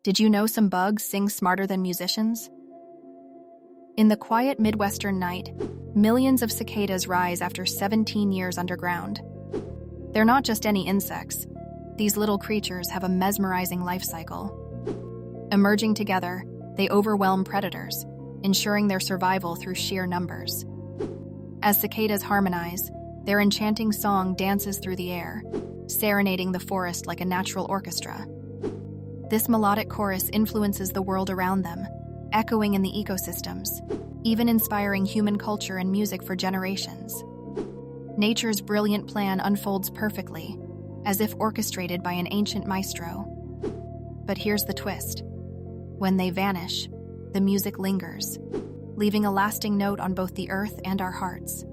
Did you know some bugs sing smarter than musicians? In the quiet Midwestern night, millions of cicadas rise after 17 years underground. They're not just any insects. These little creatures have a mesmerizing life cycle. Emerging together, they overwhelm predators, ensuring their survival through sheer numbers. As cicadas harmonize, their enchanting song dances through the air, serenading the forest like a natural orchestra. This melodic chorus influences the world around them, echoing in the ecosystems, even inspiring human culture and music for generations. Nature's brilliant plan unfolds perfectly, as if orchestrated by an ancient maestro. But here's the twist. When they vanish, the music lingers, leaving a lasting note on both the earth and our hearts.